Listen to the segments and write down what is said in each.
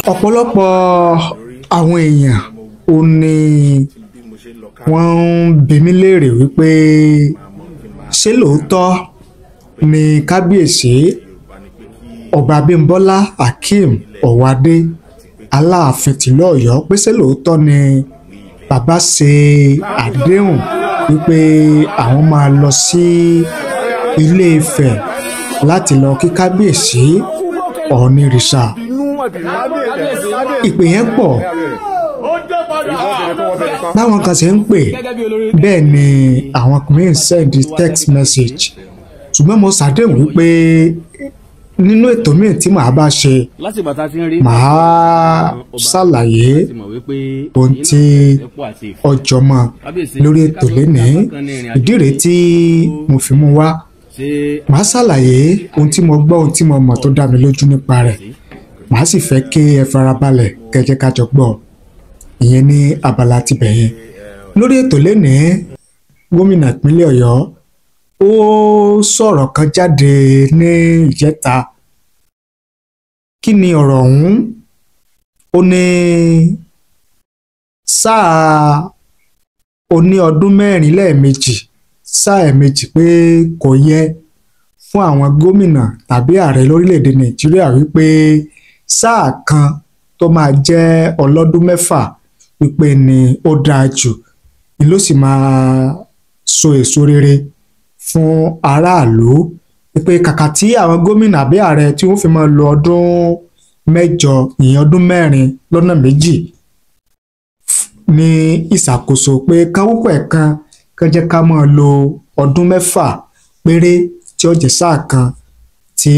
ọ̀pọ̀lọpọ̀ àwọn èèyàn ò ní wọ́n ń bi mí léèrè wípé ṣé lóòótọ́ ni kábíyèsí ọba Abímbọ́lá Akeem Ọ̀wádé Aláàfin tìlú Ọ̀yọ́ pé ṣé lóòótọ́ ni bàbá ṣe àdéhùn wípé àwọn máa lọ sí Ilé Ifẹ̀ láti lọ kí kábíyèsí Ọ̀ọ̀nìrìṣà. Ìpè yẹn pọ̀ báwọn kan ṣe ń pè bẹ́ẹ̀ ni àwọn míín send text message ṣùgbọ́n mo ṣàdéhùn wípé nínú ètò míì tí màá bá ṣe màá ṣàlàyé ohun tí ọjọ́ mọ́ lórí ètò lénìí. Ìdí rèé tí mo fi mú wá, màá ṣàlàyé ohun tí mo gbọ́, ohun tí mo mọ̀ tó dá mi lójú nípa rẹ̀. Màá sì fẹ́ kí ẹ farabalẹ̀ kẹjẹ kájọ gbọ́, ìyẹn ní abala tibẹ̀ yẹn. Lórí ètò lénìí, gómìnà ìpínlẹ̀ Ọ̀yọ́ ó sọ̀rọ̀ kan jáde ní ìjẹta. Kí ni ọ̀rọ̀ ọ̀hún? Ó ní sáà oní ọdún mẹ́rin lẹ́ẹ̀mejì, sáà ẹ̀mejì pé kò yẹ fún àwọn gómìnà tàbí ààrẹ lórílẹ̀‐èdè Nàìjíríà wípé sáà kan tó máa jẹ́ ọlọ́dún mẹ́fà wípé ni ó dáa jù, ni ló sì máa so èso rere fún aráàlú. Wípé kàkà tí àwọn gómìnà àbí ààrẹ tí wọ́n fi máa lo ọdún mẹ́jọ, ìyẹn ọdún mẹ́rin lọ́nà méjì ní ìṣàkóso, pé káwọ́pọ̀ ẹ̀kan kan jẹ́ ká máa lo ọdún mẹ́fà péré tí ó jẹ́ sáà kan tí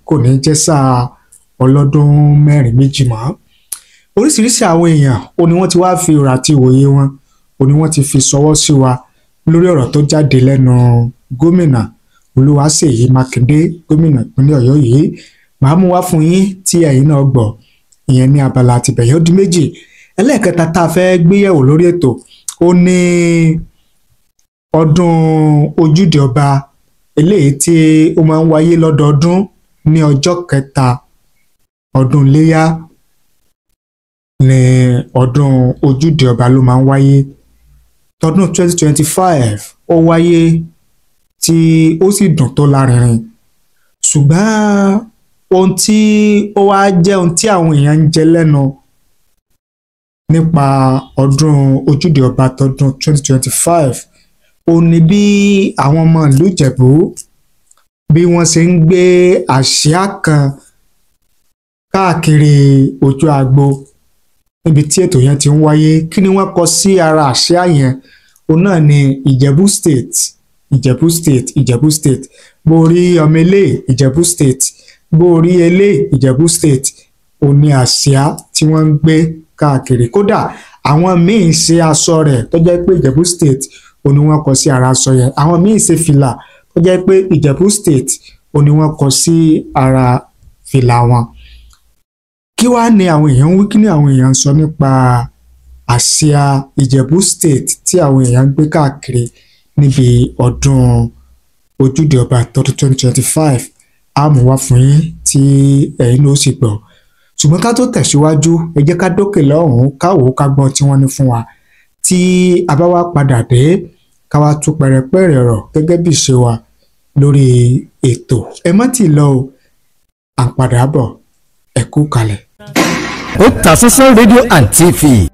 kò ní jẹ́ sáà ọlọ́dún mẹ́rin méjì mọ́. Oríṣiríṣi àwọn èèyàn ó ní wọ́n ti wá fi ọ̀rọ̀ àti ìwòye wọn ó ní wọ́n ti fi ṣọwọ́ sí wa lórí ọ̀rọ̀ tó jáde lẹ́nu gómìnà Olúwaṣèyí Mákindé, gómìnà ìpínlẹ̀ Ọ̀yọ́ yìí. Màá mú wá fún yín tí ẹ̀yin náà gbọ́, ìyẹn ní abala tibẹ̀yẹ́ ó di méjì. Ẹlẹ́ẹ̀kẹta tá a fẹ́ gbéyẹ̀wò lórí ètò ó ní ọdún ojúde ọba eléyìí tí ó máa ń wáyé lọ́dọọdún ní ọjọ́ kẹta ọdún iléyá. Ní ọdún ojúde ọba ló máa ń wáyé. Tọdún 2025 ó wáyé tí ó sì dùn tó lárinrin, ṣùgbọ́n ohun tí ó wá jẹ́ ohun tí àwọn èèyàn ń jẹ lẹ́nu nípa ọdún ojúde ọba tọdún 2025 ó ní bí àwọn ọmọ ìlú Ìjẹ̀bú bí wọ́n ṣe ń gbé àsíá kan káàkiri ojú agbo níbi tí ètò yẹn ti ń wáyé. Kí ni wọ́n kọ sí ara àsíá yẹn? Òun náà ni Ìjẹ̀bú State, Ìjẹ̀bú State, Ìjẹ̀bú State. Bó rí ọmọ ilé Ìjẹ̀bú State, bó rí ilé Ìjẹ̀bú State, ó ní àsíá tí wọ́n ń gbé káàkiri. Kódà àwọn míín ṣe aṣọ rẹ̀ tó jẹ́ pé Ìjẹ̀bú State ó ní wọ́n kọ sí ara aṣọ yẹn. Àwọn míín ṣe fìlà tó jẹ́ pé Ìjẹ̀bú State ó ní wọ́n kọ sí ara fìlà wọn. Kí wá ní àwọn èèyàn ń wí, kí ni àwọn èèyàn ń sọ nípa àsíá Ìjẹ̀bú State tí àwọn èèyàn ń gbé káàkiri níbi ọdún ojúde ọba tọdún 2025? A mú wá fún yín tí ẹ̀yin ló sì gbọ́. Ṣùgbọ́n ká tó tẹ̀síwájú, ẹ jẹ́ ká dókè lọ́hùn-ún ká wò ó ká gbọ́n tí wọ́n ní fún wa. Tí a bá wá padà dé, ká wá tún pẹ̀rẹ̀pẹ̀rẹ̀ ọ̀rọ̀ gẹ́gẹ́ bí ìṣe wa lórí ètò. Ẹ má tì lọ o, à ń padà bọ̀, ẹ kú kalẹ̀. Otasansan rédíò and TV.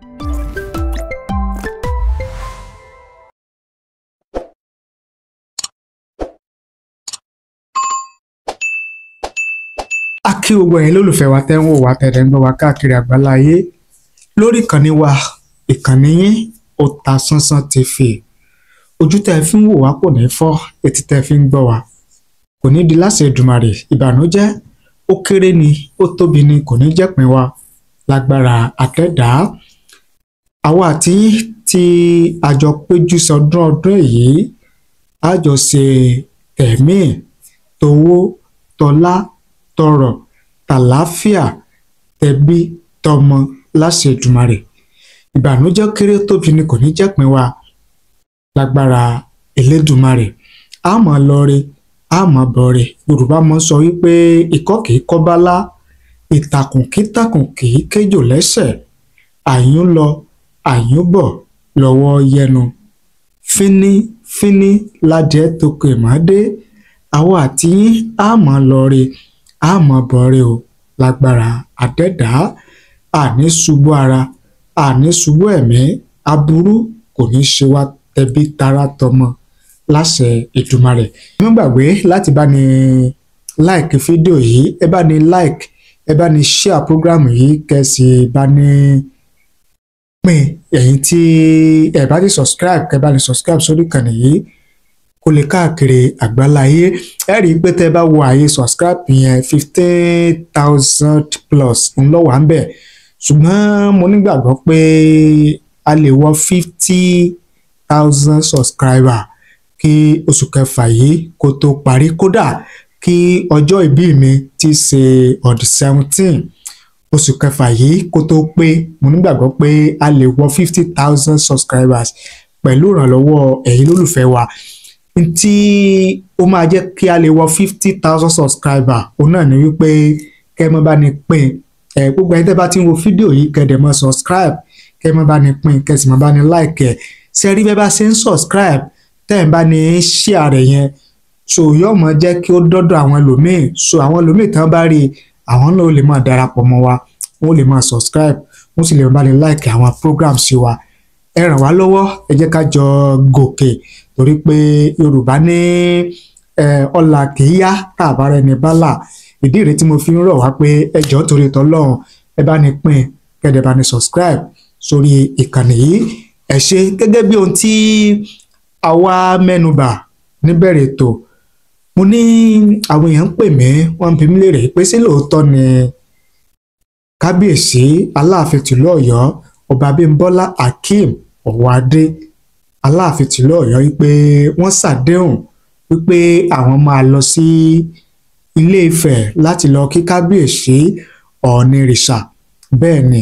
A kí gbogbo ẹ̀yin lólùfẹ́ wa tẹ́ ń wò wá tẹ̀lé ń gbọ́ wa káàkiri àgbáláyé lórí ìkànnì wa, ìkànnì yín Otasansan TV. Ojú tẹ́ ẹ fi ń wò wá kò ní fọ́, etí tẹ́ ẹ fi ń gbọ́ wa kò ní di láṣẹ Èdùmàrè. Ìbànújẹ́ ó kéré ni ó tóbi ni kò ní jẹ́pin wa lágbára Adẹ́dàá. Àwa àti tí àjọ péjú sọdún ọdún èyí àjọ ṣe tẹ̀mí towó tọlá tọrọ̀ tàlàáfíà tẹbí tọmọ láṣẹ Èdùmàrè. Ìbànújẹ́ kéré tóbi ni kò ní jẹ́pin wa lágbára Elédùmarè. A máa lọ re, a máa bọ̀ re. Yorùbá mọ̀ sọ wípé ikọ́ kìí kọ́ bálá, ìtàkùn kítàkùn kì í kéjò lẹ́sẹ̀ àyún lọ àyún bọ̀ lọ́wọ́ yẹnu fínífíní ládìẹ toko ìmọ̀dé àwọn àti yín àmọ́ lọ́ọ́rẹ́ àmọ́ bọ́ọ̀rẹ́ o lágbára àdẹ́dá àní ṣubú ara àní ṣubú ẹ̀mí aburú kò ní ṣe wá tẹbí tará tọmọ láṣẹ Èdùmàrè. ẹ má gbàgbé láti bá ní like fídíò yìí ẹ bá ní like ẹ bá ní share program yìí kẹsì bá ní pín ẹ̀yin tí ẹ bá ti subscribe kẹ bá ní subscribe sórí ìkànnì yìí kó lè káàkiri àgbáláyé. ẹ rí i pé tẹ bá wo àyè subscribe yẹn 15,000 plus ń lọ wà ń bẹ̀ ṣùgbọ́n mo nígbàgbọ́ pé a lè wọ 50,000 subscriber kí oṣù kẹfà yìí kó tó parí kódà kí ọjọ́ ìbí mi ti ṣe on the 17 oṣù kẹfà yìí kó tó pé mo nígbàgbọ́ pé a lè wọ 50,000 subscribers pẹ̀lú ìrànlọ́wọ́ ẹ̀yin lólùfẹ́ wa tí ó máa jẹ́ kí a lè wọ 50,000 subscribers òun náà ni wípé kẹ́ ẹ mọ́ bá ní pín gbogbo ẹni tẹ́ bá ti ń wo fídíò yìí kẹ́ ẹ dẹ̀ mọ́ subscribe kẹ́ ẹ mọ́ bá ní pín kẹ́ ẹ sì mọ́ bá ní like ẹ̀ sẹ́rí bẹ́ẹ̀ bá ṣe ń subscribe tẹ́ ẹ̀ bá ní share rẹ̀ yẹn so yóò mọ jẹ́ kí ó dọ́dọ̀ àwọn ẹlòmíì so àwọn ẹlòmíì tán bá rí àwọn náà ó lè máa darapọ̀ mọ́ wa wọ́n lè máa subscribe wọ́n sì lè bá ní like àwọn programs sí wa ẹ ràn wá lọ́wọ́ ẹ jẹ́ ká jọ gòkè torí pé Yorùbá ní ọlà kì í yá tàbá rẹ ní bálà ìdí rèé tí mo fi ń rọ̀ wá pé ẹ jọ̀ọ́ torí tọ́lọ́run ẹ bá ní pín kẹ́dẹ̀ bá ní subscribe sórí ìkànnì yìí ẹ ṣe gẹ́gẹ́ bí ohun tí àwa mẹ́nubà níbẹ̀rẹ̀ ètò mo ní àwọn èèyàn ń pè mí wọ́n ń bi mí léèrè pé ṣé lóòótọ́ ni kábíyèsí aláàfin tìlú Ọ̀yọ́ ọba Abímbọ́lá Akeem Ọ̀wọ́adé aláàfin tìlú Ọ̀yọ́ wípé wọ́n ṣàdéhùn wípé àwọn máa lọ sí Ilé Ifẹ̀ láti lọ kí kábíyèsí Ọ̀ọ̀nìrìṣà bẹ́ẹ̀ ni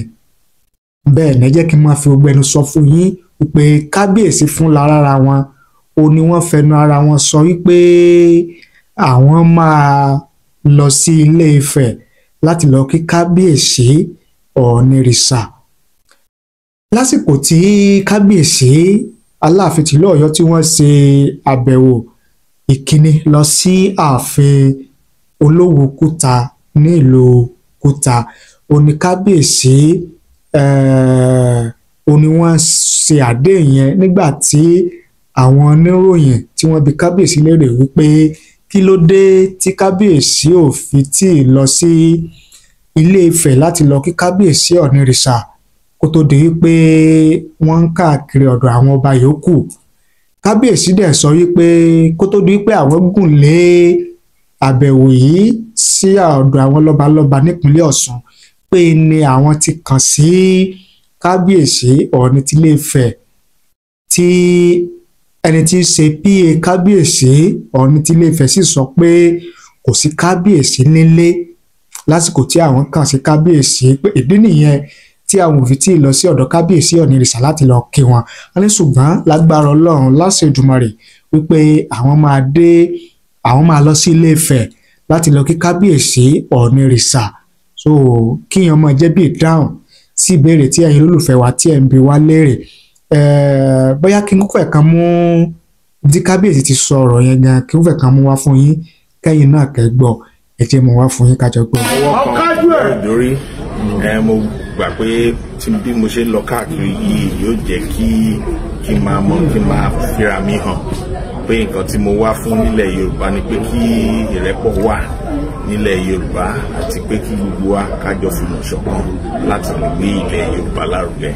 ẹ jẹ́ kí n máa fi gbogbo ẹnu sọ fún yín wípé kábíyèsí fún lára wọn ó ní wọ́n fẹnu ara wọn sọ wípé àwọn máa lọ sí Ilé Ifẹ̀ láti lọ kí kábíyèsí Ọ̀ọ̀nìrìṣà lásìkò tí kábíyèsí aláàfin tìlú Ọ̀yọ́ tí wọ́n ṣe àbẹ̀wò ìkíní lọ sí ààfin Olówú Kúta ní ìlú Kúta òní kábíyèsí òní wọ́n ṣe àdéhùn yẹn nígbà tí àwọn oníròyìn tí wọ́n bi kábíyèsí léèrè wípé kí ló dé tí kábíyèsí ò fi tí ì lọ sí Ilé Ifẹ̀ láti lọ kí kábíyèsí Ọ̀ọ̀nìrìṣà kó tó di wípé wọ́n ń káàkiri ọ̀dọ̀ àwọn ọba yòókù kábíyèsí dẹ̀ sọ wípé kó tó di wípé àwọn gùn lé àbẹ̀wò yìí sí ọ̀dọ̀ àwọn lọ́balọ́ba nípínlẹ̀ Ọ̀ṣun pé ni àwọn ti kàn sí kábíyèsí Ọọ̀ni tilé Ifẹ̀ tí ẹni tí í ṣe PA kábíyèsí Ọọ̀ni tilé Ifẹ̀ sì sọ pé kò sí kábíyèsí nílé lásìkò tí àwọn kàn sí kábíyèsí pé ìdí nìyẹn tí àwọn òfin tí ì lọ sí ọ̀dọ̀ kábíyèsí Ọ̀ọ̀nìrìṣà láti lọ kí wọn wọn ní ṣùgbọ́n lágbára Ọlọ́run láṣẹ Èdùmàrè wípé àwọn máa lọ sí Ilé Ifẹ̀ láti lọ kí kábíyèsí Ọ̀ọ̀nìrìṣà so kíyan máa jẹ́ bí ìdáhùn sí ìbéèrè tí ẹ̀yin olólùfẹ́ wa tí ẹ̀ ń bi wá léèrè bóyá kí n kúkọ̀ ẹ̀kan mú bí kábíyèsí ti sọ ọ̀rọ̀ yẹn gan kí n kúkọ̀ ẹ̀kan mú wá fún yín kẹ́yìn náà kẹ́ gbọ́ ẹ jẹ́ mo wá fún yín kájọ gbọ́. lórí mo gbà pé bí mo ṣe ń lọ káàkiri yìí yóò jẹ́ kí n máa mọ̀ kí n máa fira mi hàn pé nǹkan tí mo wá fún nílẹ̀ Yorùbá ni pé kí ìrẹ́pọ̀ wà nílẹ̀ Yorùbá àti pé kí gbogbo wa kájọ fìmọ̀ ṣọ̀kan láti lè gbé ilẹ̀ Yorùbá lárugẹ.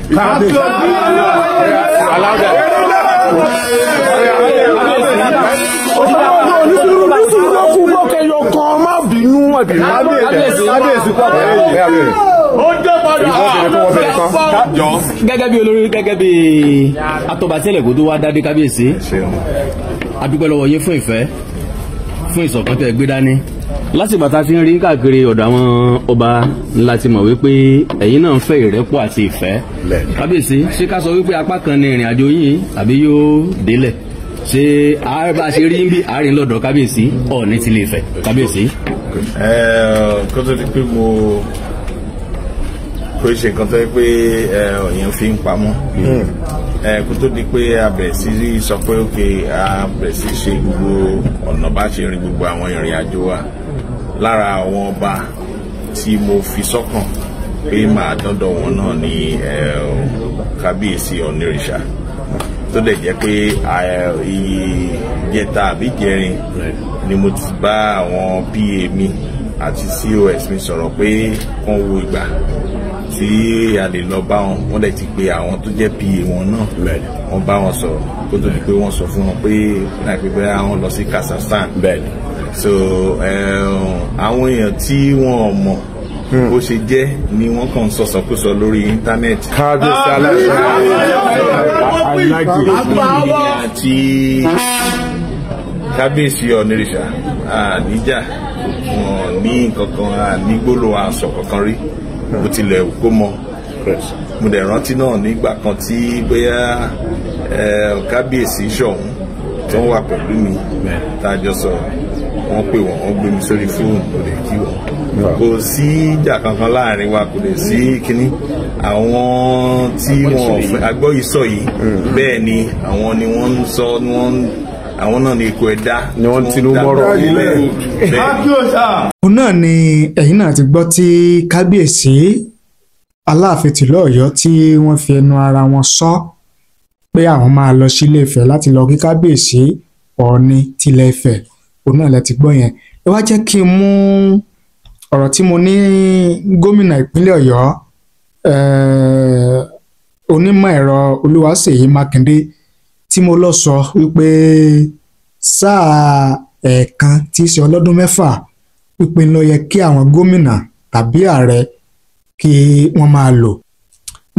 Gẹ́gẹ́ bí olórí gẹ́gẹ́ bí atọ́bàtẹ́lẹ̀ kó tó wá dádé kábíyèsí a dúpẹ́ lọ́wọ́ yín fún ìfẹ́ fún ìṣọ̀kan tẹ́ gbé dání lásìgbà tá a ti ń rí káàkiri ọ̀dọ̀ àwọn ọba ńlá ti mọ̀ wípé ẹ̀yin náà ń fẹ́ ìrẹ́pọ̀ àti ìfẹ́ kábíyèsí ṣé ká sọ wípé apá kan ní ìrìn àjò yìí àbí yóò délẹ̀ ṣé bá a ṣe rí bí àárín lọ́dọ̀ kábíyèsí Ọọ̀ni tilé Ifẹ̀ kábíyèsí. kó tó di pé mo kò ṣe nǹkan tó yẹ pé èèyàn fi ń pamọ́ kó tó di pé a bẹ̀rẹ̀ sí sọ pé ókè a bẹ̀rẹ̀ sí ṣe gbogbo ọ̀nà bá ṣe rìn gbogbo àwọn ìrìn àjò wa lára àwọn ọba tí mo fi sọ́kàn pé màá dọ́dọ̀ wọn náà ní kábíyèsí onírìṣà tó dẹ̀ jẹ́ pé ìjẹta àbí ìjẹrin ni mo ti bá àwọn PA mi àti COS mi sọ̀rọ̀ pé wọ́n wo ìgbà tí a lè lọ bá wọn wọ́n dẹ̀ ti pe àwọn tó jẹ́ PA wọn náà wọ́n bá wọn sọ̀rọ̀ kó tó di pé wọ́n sọ fún wọn pé láìpẹ́ bẹ́ẹ̀ àwọn lọ sí Kazakhstan so àwọn èèyàn tí wọ́n mọ̀ bó ṣe jẹ́ ni wọ́n kàn ń sọ̀sọ̀kúsọ lórí íńtánẹ́ẹ̀tì. kábíyèsí àti kábíyèsí onírìṣà níjà wọn ní kankan ní gbólóhùn aṣọ kankan rí bó tilẹ̀ kó mọ mo dẹ̀ rántí náà nígbà kan tí bóyá kábíyèsí ṣọ̀hún tí wọ́n wà pẹ̀lú mi tá a jọ sọ̀rọ̀ wọ́n pè wọ́n gbé mi sórí fóònù kò lè kí wọ́n kò sí ìjà kankan láàrin wa kò lè sí kínní àwọn tí wọ́n agbọ́ yìí sọ yìí bẹ́ẹ̀ ni àwọn ni wọ́n ń sọ àwọn náà ní ikú ẹ̀dá ni wọ́n tinú mọ́rọ̀ òun náà ni ẹ̀yin náà ti gbọ́ tí kábíyèsí Aláàfin tìlú Ọ̀yọ́ tí wọ́n fi ẹnu ara wọn sọ pé àwọn máa lọ sí Ilé-Ifẹ̀ láti lọ kí kábíyèsí Ọọ̀ni tilẹ̀ Ifẹ̀ òun náà lẹ ti gbọ́ yẹn. Ẹ wá jẹ́ kí n mú ọ̀rọ̀ tí mo ní gómìnà ìpínlẹ̀ Ọ̀yọ́ onímọ̀ ẹ̀rọ Olúwaṣèyí Mákindé tí mo lọ sọ wípé sáà ẹ̀ẹ̀kan tí í ṣe ọlọ́dún mẹ́fà wípé ló yẹ kí àwọn gómìnà tàbí ààrẹ kí wọ́n máa lò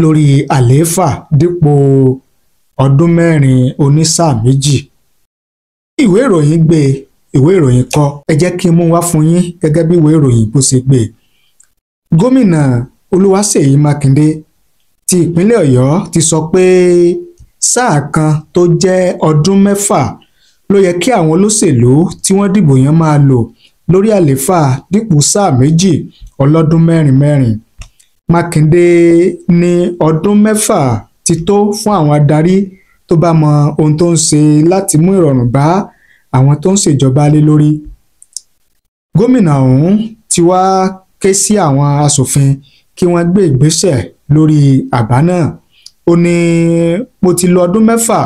lórí àlééfà dípò ọdún mẹ́rin onísáà méjì. Ìwé ìròyìn gbé ìwé ìròyìn kọ ẹ jẹ́ kí n mú wá fún yín gẹ́gẹ́ bí ìwé ìròyìn bó ṣe gbé. Gómìnà Olúwaṣèyí Mákindé ti ìpínlẹ̀ Ọ̀yọ́ ti sọ pé sáà kan tó jẹ́ ọdún mẹ́fà ló yẹ kí àwọn olóṣèlú tí wọ́n dìbò yàn máa lò lórí àlééfà dípò sáà méjì ọlọ́dún mẹ́rin mẹ́rin. Mákindé ní ọdún mẹ́fà ti tó fún àwọn adarí tó bá mọ ohun tó ń ṣe láti mú ìrọ̀rùn bá àwọn tó ń ṣèjọba lé lórí. Gómìnà ọ̀hún ti wá ké sí àwọn aṣòfin kí wọ́n gbé ìgbésẹ̀ lórí àbá náà. Ó ní mo ti lo ọdún mẹ́fà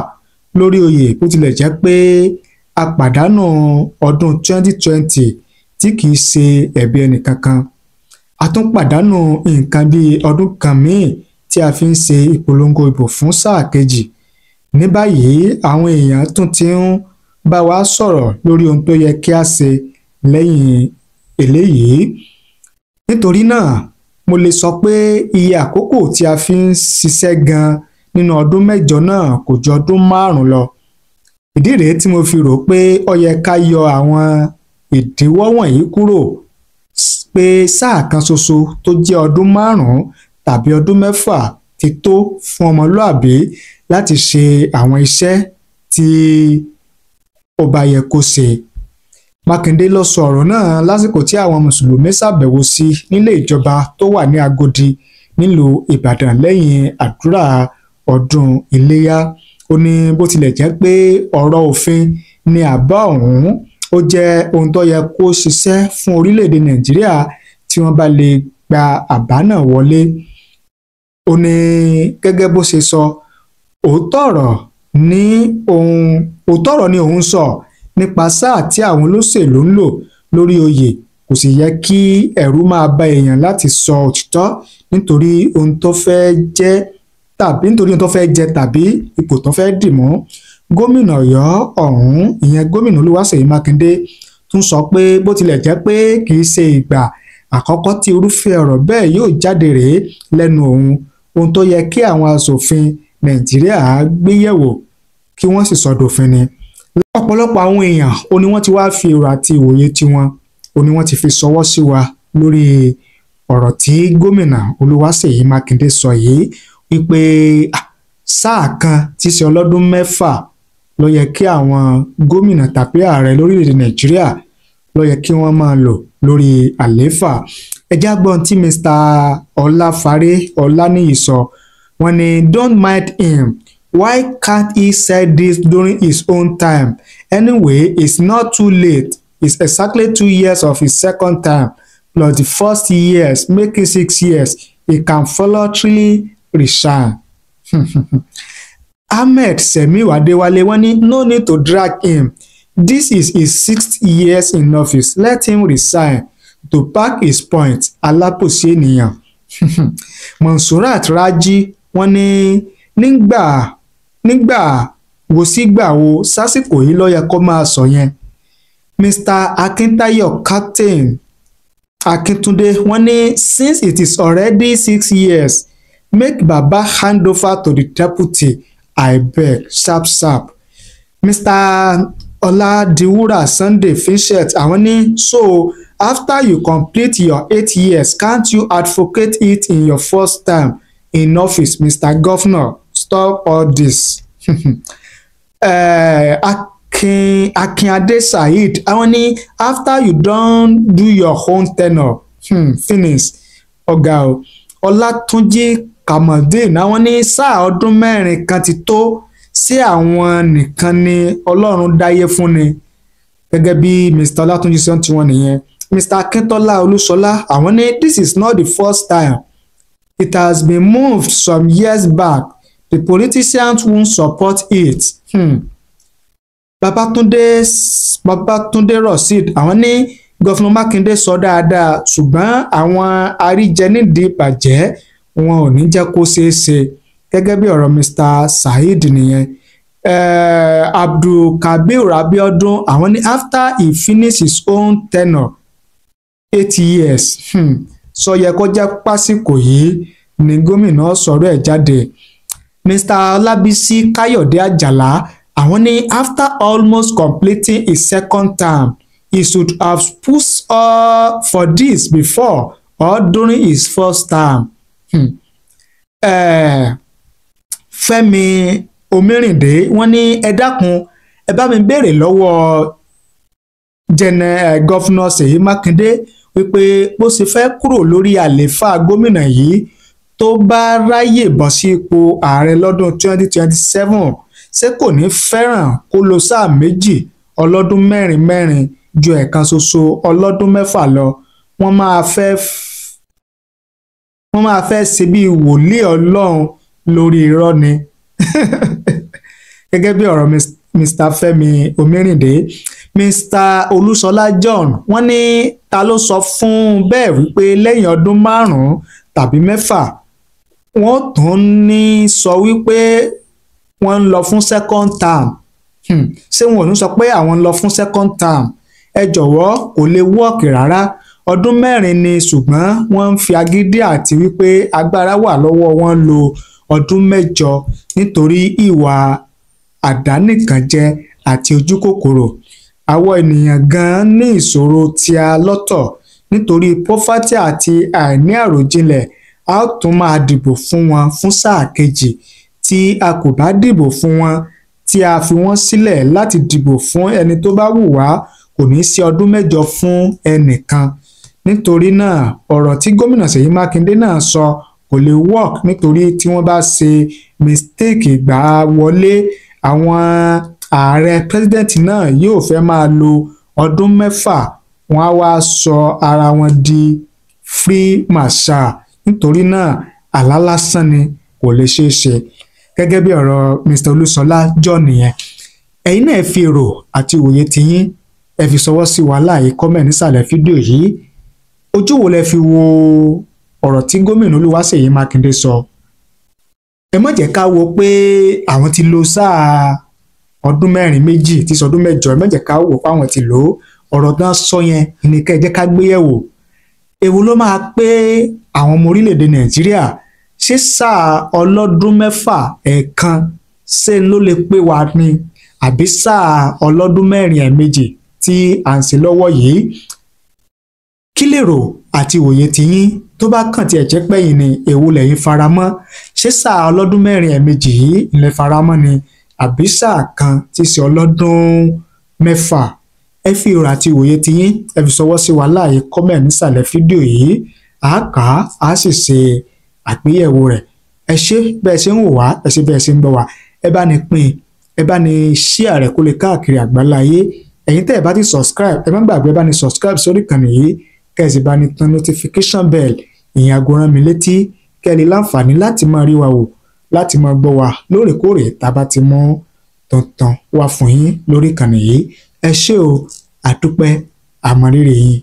lórí oyè bó tilẹ̀ jẹ́ pé a pàdánù ọdún 2020 tí kìí ṣe ẹ̀bi ẹnìkankan. A tún pàdánù nǹkan bíi ọdún kan míì tí a fi ń ṣe ìpolongo ìbò fún sáà kejì. Ní báyìí àwọn èèyàn tún ti ń bá wa sọ̀rọ̀ lórí ohun tó yẹ kí a ṣe lẹ́yìn eléyìí. Nítorí náà mo lè sọ pé iye àkókò tí a fi ń ṣiṣẹ́ gan nínú ọdún mẹ́jọ náà kò ju ọdún 5 lọ. Ìdí rèé tí mo fi rò pé ó yẹ ká yọ àwọn ìdíwọ́ wọ̀nyí kúrò pé sáà kan ṣoṣo tó jẹ́ ọdún 5 tàbí ọdún 6 ti tó fún ọmọlúàbí láti ṣe àwọn iṣẹ́ tí ó bá yẹ kó ṣe. Mákindé ló sọ ọ̀rọ̀ náà lásìkò tí àwọn mùsùlùmí ṣàbẹ̀wò sí nílé ìjọba tó wà ní Agodi nílùú Ìbàdàn lẹ́yìn àdúrà ọdún Iléyá. Ó ní bó tilẹ̀ jẹ́ pé ọ̀rọ̀ òfin ni àbá ọ̀hún ó jẹ́ ohun tó yẹ kó ṣiṣẹ́ fún orílẹ̀-èdè Nàìjíríà tí wọ́n bá lè gba àbá náà wọlé. Ó ní gẹ́gẹ́ bó ṣe sọ òótọ́ ọ̀rọ̀ ni òun sọ nípa sáà tí àwọn olóṣèlú ń lò lórí oyè. Kò sì yẹ kí ẹ̀rù máa bá èèyàn láti sọ òtítọ́ nítorí ohun tó fẹ́ jẹ tàbí ipò tó fẹ́ dì mú. Gómìnà Ọ̀yọ́ ọ̀hún ìyẹn gómìnà Olúwaṣèyí Mákindé tún sọ pé bó tilẹ̀ jẹ́ pé kì í ṣe ìgbà àkọ́kọ́ tí irúfẹ́ ọ̀rọ̀ bẹ́ẹ̀ yóò jáde rèé lẹ́nu òun. Ohun tó yẹ kí àwọn aṣòfin Nàìjíríà gbé yẹ̀wò kí wọ́n sì sọ dòfin ni. Ọ̀pọ̀lọpọ̀ àwọn èèyàn ó ní wọ́n ti wá fi èrò àti ìwòye tiwọn ó ní wọ́n ti fi ṣọwọ́ sí wa lórí ọ̀rọ̀ tí gómìnà Olúwaṣèyí Mákindé sọ yìí wípé sáà kan tí í ṣe ọlọ́dún 6 ló yẹ kí àwọn gómìnà tàbí ààrẹ lórílẹ̀‐èdè Nàìjíríà ló yẹ kí wọ́n máa lò lórí àlééfà. ẹjá gbọ́n tí Mr. Ọláfáré Ọláníyì sọ wọ́n ní don't mind him. Why can't he say this during his own time? Anyway, it's not too late. It's exactly 2 years of his second time plus the first years, making 6 years. He can voluntarily resign. Ahmed Semiu Adewale wọ́n ní no need to drag him. This is his 6th year in office. Let him resign. To back his point, alápòsí ènìyàn. Monsurat Raji wọ́n ní nígbà wo sígbà wo sásìkò yìí ló yẹ kó máa sọ yẹn. Mr. Akintayo Captain Akintunde wọ́n ní since it is already 6 years, make Baba hand over to the deputy, I beg, sharp. Mr. Oladiwura Sunday Finchet àwọn ní so after you complete your 8 years, can't you advocate it in your first time in office, Mr. Governor? Stop all this. Akinade Saheed àwọn ní after you don do your own tenure, finish. Ọ̀gá o Ọlátúnjí Kamaldeen àwọn ní sáà ọdún 4 kan ti tó sí àwọn nìkan ni Ọlọ́run dáyé fún ni. Gẹ́gẹ́ bí Mr. Ọlátúnjí sọ tí wọ́n nìyẹn. Mr. Akintola Olúṣọlá àwọn ní this is not the first time. It has been moved some years back. The politicians won't support it. Babatunde Rasheed àwọn ní Gọ́fúnà Mákindé sọ dáadáa ṣùgbọ́n àwọn aríjẹnídìí bàjẹ́ wọn ò ní jẹ́ kó ṣeé ṣe. Gẹ́gẹ́ bí ọ̀rọ̀ Mr. Saheed nìyẹn. Abdulkabir Abiodun àwọn ní after he finish his own tenure 8 years, sọ yẹ kó jẹ́ pásìkò yìí ni gómìnà sọ̀rọ̀ ẹ̀ jáde. Mr. Ọlábísí Káyọ̀dé Àjàlá àwọn ní after almost completing his second term, he should have pushed for this before or during his first term. Fẹ́mi Omírìndé wọ́n ní ẹ dákun ẹ bá mi béèrè lọ́wọ́ gọ́fúnà Ṣèyí Mákindé wípé bó ṣe fẹ́ kúrò lórí àlééfà gómìnà yìí tó bá ráyè bọ́ sí ipò ààrẹ lọ́dún 2027 ṣé kò ní fẹ́ràn kó lo sáà méjì ọlọ́dún 4 ju ẹ̀kan ṣoṣo ọlọ́dún 6 lọ. Wọ́n máa fẹ́ ṣe bí wòlíì Ọlọ́run lórí irọ́ ni. Gẹ́gẹ́ bí ọ̀rọ̀ Mr. Fẹ́mi Omírìndé. Mr. Olúṣọlá John wọ́n ní ta ló sọ fún bẹ́ẹ̀ wípé lẹ́yìn ọdún 5 tàbí 6 wọ́n tún ní sọ wípé wọ́n ń lọ fún second term. Ṣé wọn ò ní sọ pé àwọn ń lọ fún second term? Ẹ jọ̀wọ́ kò lè wọ́ọ̀kì rárá. Ọdún 4 ni ṣùgbọ́n wọ́n ń fi agídí àti wípé agbára wà lọ́wọ́ wọn lo ọdún 8 nítorí ìwà àdánìkànjẹ àti ojú kòkòrò. Àwọn ènìyàn gan-an ní ìṣòro tí a lọ́tọ̀ nítorí poverty àti àìní àròjinlẹ̀. A ó tún máa dìbò fún wọn fún sáà kejì. Tí a kò bá dìbò fún wọn, tí a fi wọ́n sílẹ̀ láti dìbò fún ẹni tó bá wù wá, kò ní sí ọdún 8 fún ẹnìkan. Nítorí náà ọ̀rọ̀ tí gómìnà Ṣèyí Mákindé náà sọ kò lè work nítorí tí wọ́n bá ṣe mistake gbà wọlé, àwọn ààrẹ president náà yóò fẹ́ máa lo ọdún 6, wọ́n á wá sọ ara wọn di free marshal. Nítorí náà àlá lásán ni kò lè ṣeé ṣe. Gẹ́gẹ́ bí ọ̀rọ̀ Mr. Olúṣọlá John nìyẹn. Ẹ̀yin náà fi èrò àti òye tiyín ẹ fi ṣọwọ́ sí wa láàyè comment nísàlẹ̀ fídíò yìí. Ojú wo lẹ fi wo ọ̀rọ̀ tí gómìnà Olúwaṣèyí Mákindé sọ? Ẹ má jẹ́ ká wo pé àwọn ti lo sáà ọdún 4 méjì tí sọdún 8. Ẹ má jẹ́ ká wò pé àwọn ti lò ọ̀rọ̀ náà sọ yẹn ní kẹ́ ẹ jẹ́ ká gbé yẹ̀wò. Èwo ló máa pé àwọn ọmọ orílẹ̀-èdè Nàìjíríà? Ṣé sáà ọlọ́dún 6 ẹ̀ẹ̀kan ṣé ló lè pé wa ni àbí sáà ọlọ́dún 4 ẹ̀ẹ̀mejì tí à ń ṣe lọ́wọ́ yìí? Kí lèrò àti òye tiyín tó bá kàn tí ẹ jẹ́ pẹ́yìn ni èwo lẹ́yìn faramọ́? Ṣé sáà ọlọ́dún 4 ẹ̀ẹ̀mejì yìí ilẹ̀ faramọ́ ni àbí sáà kan tí ṣe ọlọ́dún 6? Ẹ fi èrò àti òye tiyín ẹ fi ṣọwọ́ sí wa láàyè comment nísàlẹ̀ fídíò yìí. a kà á sì ṣe àgbéyẹ̀wò rẹ̀. Ẹ ṣé bẹ́ẹ̀ ṣe ń wò wá, ẹ ṣé bẹ́ẹ̀ ṣe ń gbọ́ wá, ẹ bá ní pín, ẹ bá ní share rẹ̀ kó lè káàkiri àgbáláyé. Ẹ̀yin tẹ́ ẹ bá ti subscribe, ẹ má gbàgbé bá ní subscribe sórí ìkànnì yìí, kẹ́sì bá ní tan notification bell, ìyẹn aago rán mi létí, kẹ́ lè láǹfààní láti máa rí wa wò, láti máa gbọ́ wa lóòrèkóòrè tá a bá ti mú tuntun wá fún yín lórí ìkànnì yìí. Ẹ ṣé o, àdúpẹ́, àmọ̀rírì yín.